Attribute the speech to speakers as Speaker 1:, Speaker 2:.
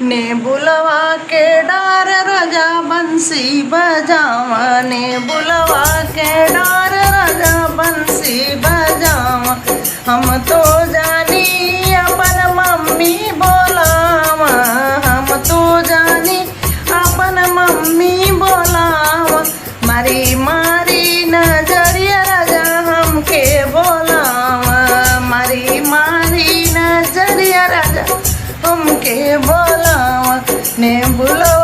Speaker 1: ने बुलवा के डार राजा बंसी बजावा, ने बुलवा के डार राजा बंसी बजावा। हम तो जानी अपन मम्मी बोलावा, हम तो जानी अपन मम्मी बोलावा। मारी मारी नजरिया राजा हमके बोलावा, मारी मारी नजरिया राजा हमके बोलावा। ने बुला